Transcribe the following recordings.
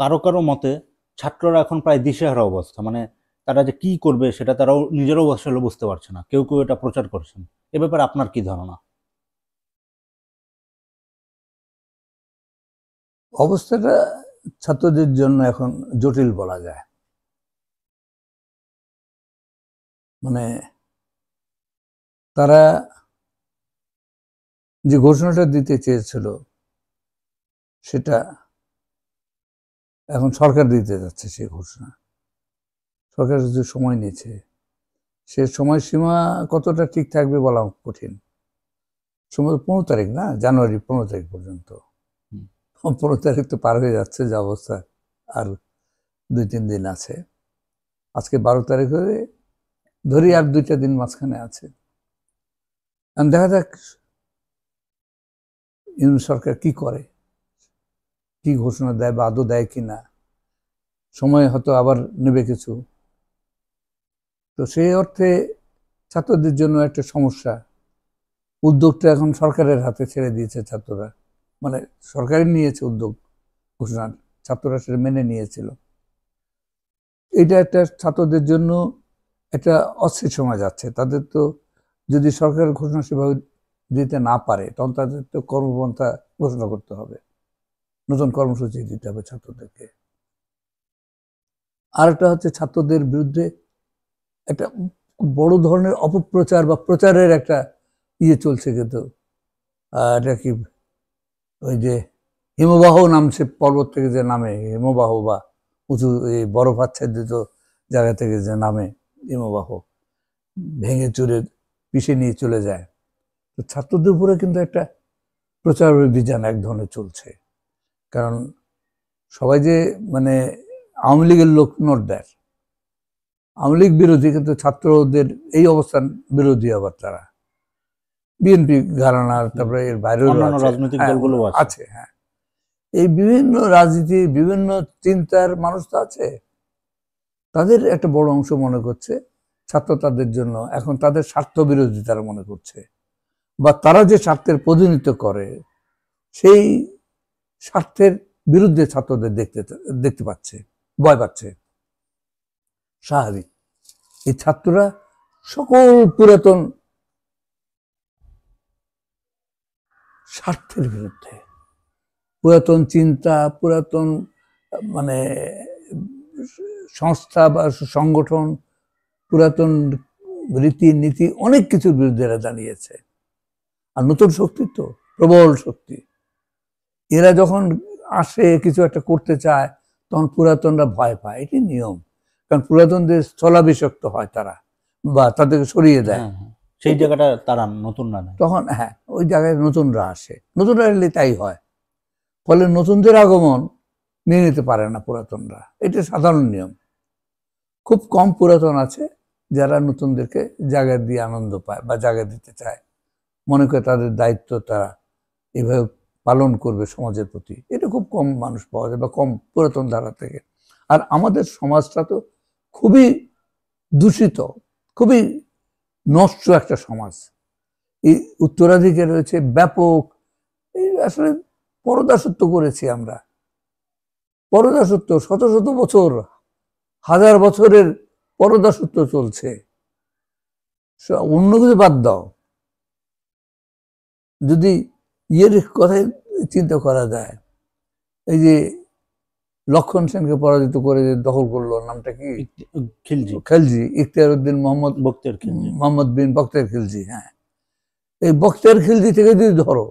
কারো কারো মতে ছাত্ররা এখন প্রায় দিশেহারা অবস্থা, মানে তারা যে কি করবে সেটা তারাও নিজেরাও আসলে বুঝতে পারছে না, কেউ কেউ এটা প্রচার করছেন। এ ব্যাপারে আপনার কি ধারণা? অবস্থাটা ছাত্রদের জন্য এখন জটিল বলা যায়। মানে তারা যে ঘোষণাটা দিতে চেয়েছিল সেটা এখন সরকার দিতে যাচ্ছে। সেই ঘোষণা সরকার যে সময় নিয়েছে, সে সময়সীমা কতটা ঠিক থাকবে বলা কঠিন। সম্ভবত 15 তারিখ, না জানুয়ারি 15 তারিখ পর্যন্ত। 15 তারিখ তো পার হয়ে যাচ্ছে, যে অবস্থা আর 2-3 দিন আছে। আজকে 12 তারিখ হয়ে ধরি আর 2টা দিন মাঝখানে আছে। দেখা যাক ইউনিট সরকার কি করে, কি ঘোষণা দেয় বা আদৌ দেয় কিনা। সময় হয়তো আবার নেবে কিছু। তো সেই অর্থে ছাত্রদের জন্য একটা সমস্যা। উদ্যোগটা এখন সরকারের হাতে ছেড়ে দিয়েছে ছাত্ররা, মানে সরকারই নিয়েছে উদ্যোগ ঘোষণা, ছাত্ররা সেটা মেনে নিয়েছিল। এটা একটা ছাত্রদের জন্য একটা অস্থির সময় যাচ্ছে। তাদের তো যদি সরকার ঘোষণা সেভাবে দিতে না পারে, তখন তাদের তো কর্মপন্থা ঘোষণা করতে হবে, নতুন কর্মসূচি দিতে হবে ছাত্রদেরকে। আর একটা হচ্ছে ছাত্রদের বিরুদ্ধে একটা বড় ধরনের অপপ্রচার বা প্রচারের একটা চলছে। কিন্তু এটা কি, ওই যে হিমবাহ নামছে পর্বত থেকে যে নামে, হিমবাহ বা উঁচু এই বরফ আচ্ছাদিত জায়গা থেকে যে নামে হিমবাহ, ভেঙে চুরে পিষে নিয়ে চলে যায়। তো ছাত্রদের উপরে কিন্তু একটা প্রচার অভিযান এক ধরনের চলছে। কারণ সবাই যে মানে আওয়ামী লীগের লোক নোট দেয়, আওয়ামী লীগ বিরোধী, কিন্তু ছাত্রদের এই অবস্থান বিরোধী আবার তারা। বিএনপি ঘরানার, তারপরে এর বাইরেও অন্যান্য রাজনৈতিক দলগুলো আছে। হ্যাঁ, এই বিভিন্ন রাজনীতি, বিভিন্ন চিন্তার মানুষ তো আছে। তাদের একটা বড় অংশ মনে করছে ছাত্র তাদের জন্য এখন তাদের স্বার্থ বিরোধী তারা মনে করছে, বা তারা যে স্বার্থের প্রতিনিধিত্ব করে সেই স্বার্থের বিরুদ্ধে ছাত্রদের দেখতে পাচ্ছে, ভয় পাচ্ছে। স্বাভাবিক, এই ছাত্ররা সকল পুরাতন স্বার্থের বিরুদ্ধে, পুরাতন চিন্তা, পুরাতন মানে সংস্থা বা সংগঠন, পুরাতন রীতিনীতি, অনেক কিছুর বিরুদ্ধে এরা দাঁড়িয়েছে। আর নতুন শক্তি তো প্রবল শক্তি, এরা যখন আসে কিছু একটা করতে চায় তখন পুরাতনরা ভয় পায়। এটি নিয়ম, কারণ পুরাতনদের স্থলাভিষিক্ত হয় তারা, বা তাদেরকে সরিয়ে দেয়। সেই জায়গাটা তারা নতুনরা নেয়, তখন হ্যাঁ ওই জায়গায় নতুনরা আসে। নতুনরা এলে তাই হয়। ফলে নতুনদের আগমন মেনে নিতে পারে না পুরাতনরা, এটা সাধারণ নিয়ম। খুব কম পুরাতন আছে যারা নতুনদেরকে জায়গা দিয়ে আনন্দ পায় বা জায়গা দিতে চায়, মনে করে তাদের দায়িত্ব তারা এভাবে পালন করবে সমাজের প্রতি। এটা খুব কম মানুষ পাওয়া যায়, বা কম পুরাতন ধারা থেকে। আর আমাদের সমাজটা তো খুবই দূষিত, খুবই নষ্ট একটা সমাজ। এই উত্তরাধিকার রয়েছে ব্যাপক। এই আসলে পরদাসত্ব করেছি আমরা, পরদাসত্ব শত শত বছর, হাজার বছরের পরদাসত্ব চলছে। অন্য কিছু বাদ দাও, যদি ইয়ের কথাই চিন্তা করা যায়, এই যে লক্ষণ সেনকে পরাজিত করে যে দখল করলো, নামটা কি, খিলজি, ইখতিয়ার উদ্দিন মোহাম্মদ বিন বখতিয়ার খিলজি। হ্যাঁ, এই বখতিয়ার খিলজি থেকে যদি ধরো,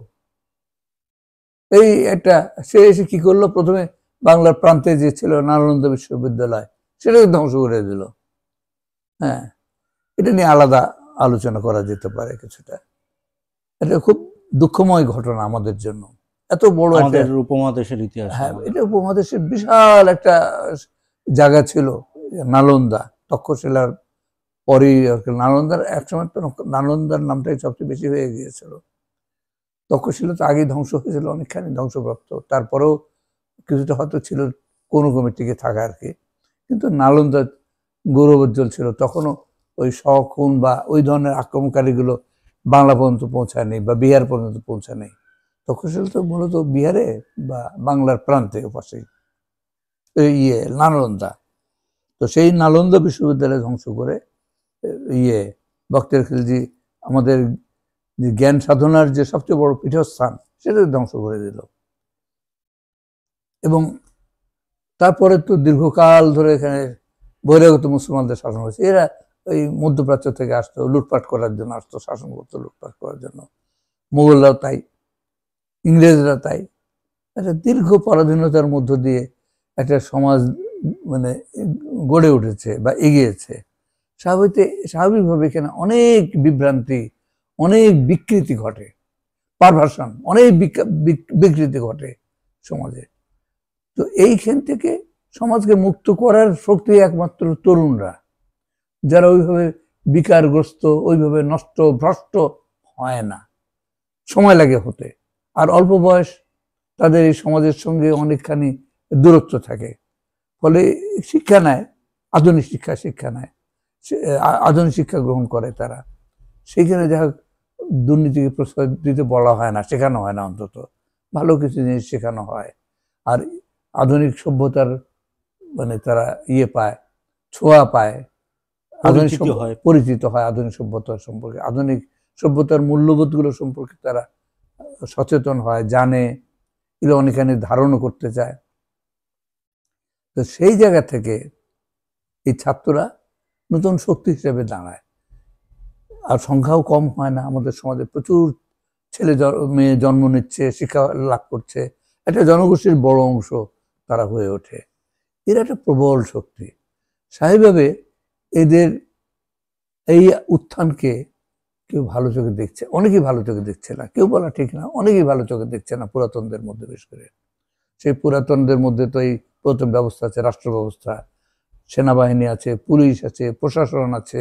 এই একটা সে এসে কি করলো, প্রথমে বাংলার প্রান্তে যে ছিল নালন্দা বিশ্ববিদ্যালয়, সেটাকে ধ্বংস করে দিল। হ্যাঁ, এটা নিয়ে আলাদা আলোচনা করা যেতে পারে কিছুটা। এটা খুব দুঃখময় ঘটনা আমাদের জন্য। এত বড় একটা উপমহাদেশের ইতিহাস। হ্যাঁ, এটা উপমহাদেশের বিশাল একটা জায়গা ছিল নালন্দা। তক্ষশিলার পরেই নালন্দার একসময় তো নালন্দার নামটাই সবচেয়ে বেশি হয়ে গিয়েছিল। তক্ষশিলা তো আগেই ধ্বংস হয়েছিল, অনেকখানি ধ্বংসপ্রাপ্ত। তারপরেও কিছুটা হয়তো ছিল কোনো কমিটিকে থাকা আর কি, কিন্তু নালন্দা গৌরবোজ্জ্বল ছিল। তখনও ওই শকুন বা ওই ধরনের আক্রমণকারীগুলো বাংলা পর্যন্ত পৌঁছায়নি, বা বিহার পর্যন্ত পৌঁছায়নি। তক্ষশিলা তো মূলত বিহারে বা বাংলার প্রান্তে পাশেই। নালন্দা। তো সেই নালন্দা বিশ্ববিদ্যালয় ধ্বংস করে বখতিয়ার খিলজি আমাদের যে জ্ঞান সাধনার যে সবচেয়ে বড় পীঠস্থান সেটা ধ্বংস করে দিল। এবং তারপরে তো দীর্ঘকাল ধরে এখানে বহিরাগত মুসলমানদের শাসন হয়েছে। এরা ওই মধ্যপ্রাচ্য থেকে আসতো, লুটপাট করার জন্য আসতো, শাসন করতো লুটপাট করার জন্য। মোগলরাও তাই, ইংরেজরা তাই। একটা দীর্ঘ পরাধীনতার মধ্য দিয়ে একটা সমাজ মানে গড়ে উঠেছে বা এগিয়েছে। স্বাভাবিকভাবে এখানে অনেক বিভ্রান্তি, অনেক বিকৃতি ঘটে, পারভার্সন, অনেক বিকৃতি ঘটে সমাজে। তো এইখান থেকে সমাজকে মুক্ত করার শক্তি একমাত্র তরুণরা, যারা ওইভাবে বিকারগ্রস্ত, ওইভাবে নষ্ট ভ্রষ্ট হয় না, সময় লাগে হতে। আর অল্প বয়স, তাদের এই সমাজের সঙ্গে অনেকখানি দূরত্ব থাকে, ফলে শিক্ষা নেয়, আধুনিক শিক্ষা নেয়, আধুনিক শিক্ষা গ্রহণ করে তারা। সেইখানে যা দুর্নীতিকে প্রশ্রয় দিতে বলা হয় না, শেখানো হয় না, অন্তত ভালো কিছু জিনিস শেখানো হয়। আর আধুনিক সভ্যতার মানে তারা পায়, ছোঁয়া পায়, পরিচিত হয় আধুনিক সভ্যতার সম্পর্কে, আধুনিক সভ্যতার মূল্যবোধগুলো সম্পর্কে তারা সচেতন হয়, জানে, এগুলো অনেকখানি ধারণও করতে চায়। তো সেই জায়গা থেকে এই ছাত্ররা নতুন শক্তি হিসেবে দাঁড়ায়। আর সংখ্যাও কম হয় না, আমাদের সমাজে প্রচুর ছেলে মেয়ে জন্ম নিচ্ছে, শিক্ষা লাভ করছে, একটা জনগোষ্ঠীর বড় অংশ তারা হয়ে ওঠে। এর একটা প্রবল শক্তি। স্বাভাবিকভাবে এদের এই উত্থানকে কেউ ভালো চোখে দেখছে, অনেকেই ভালো চোখে দেখছে না, কেউ বলা ঠিক না, অনেকেই ভালো চোখে দেখছে না পুরাতনদের মধ্যে। বিশেষ করে সেই পুরাতনদের মধ্যে তো এই প্রথম ব্যবস্থা আছে, রাষ্ট্র ব্যবস্থা, সেনাবাহিনী আছে, পুলিশ আছে, প্রশাসন আছে,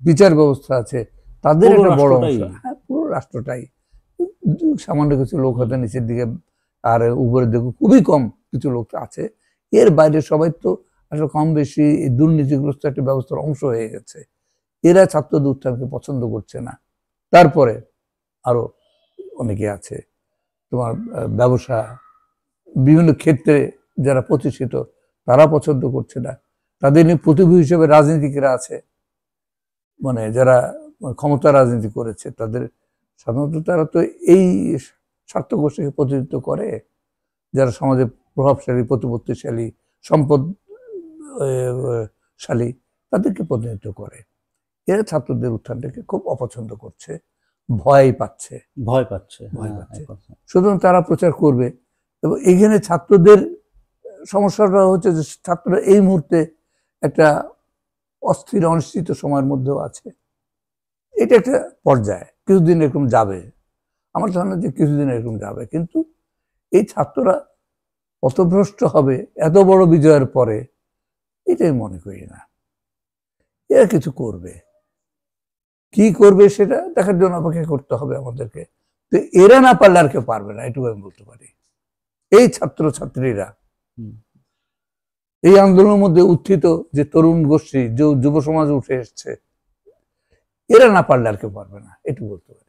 বিচার ব্যবস্থা আছে, তাদের একটা বড় অংশ, হ্যাঁ পুরো রাষ্ট্রটাই। সামান্য কিছু লোক হয়তো নিচের দিকে আর উপরের দিকে খুবই কম কিছু লোক আছে, এর বাইরে সবাই তো আসলে কম বেশি দুর্নীতিগ্রস্ত একটা ব্যবস্থার অংশ হয়ে গেছে। এরা ছাত্রদের উত্থানকে পছন্দ করছে না। তারপরে আরো অনেকে আছে, তোমার ব্যবসা, বিভিন্ন ক্ষেত্রে যারা প্রতিষ্ঠিত, তারা পছন্দ করছে না। তাদের নিয়ে প্রতিভূ হিসেবে রাজনীতিকরা আছে, মানে যারা ক্ষমতা রাজনীতি করেছে, তাদের সাধারণত তারা তো এই স্বার্থ গোষ্ঠীকে প্রতিনিধিত্ব করে, যারা সমাজে প্রভাবশালী, প্রতিপত্তিশালী, সম্পদশালী, তাদেরকে প্রতিনিধিত্ব করে। এরা ছাত্রদের উত্থানটাকে খুব অপছন্দ করছে, ভয় পাচ্ছে। সুতরাং তারা প্রচার করবে। এবং এখানে ছাত্রদের সমস্যাটা হচ্ছে যে ছাত্ররা এই মুহূর্তে একটা অস্থির অনিশ্চিত সময়ের মধ্যেও আছে। এটা একটা পর্যায়ে কিছুদিন এরকম যাবে, আমার ধারণা যে কিছুদিন এরকম যাবে। কিন্তু এই ছাত্ররা পথভ্রষ্ট হবে এত বড় বিজয়ের পরে, এটাই মনে করি না। এরা কিছু করবে, কি করবে সেটা দেখার জন্য অপেক্ষা করতে হবে আমাদেরকে। তো এরা না পারলে আর কেউ পারবে না, এটুকু আমি বলতে পারি। এই ছাত্র ছাত্রীরা, এই আন্দোলনের মধ্যে উত্থিত যে তরুণ গোষ্ঠী, যে যুব সমাজ উঠে এসছে, এরা না পারলে আর কেউ পারবে না, এটুকু বলতে পারি।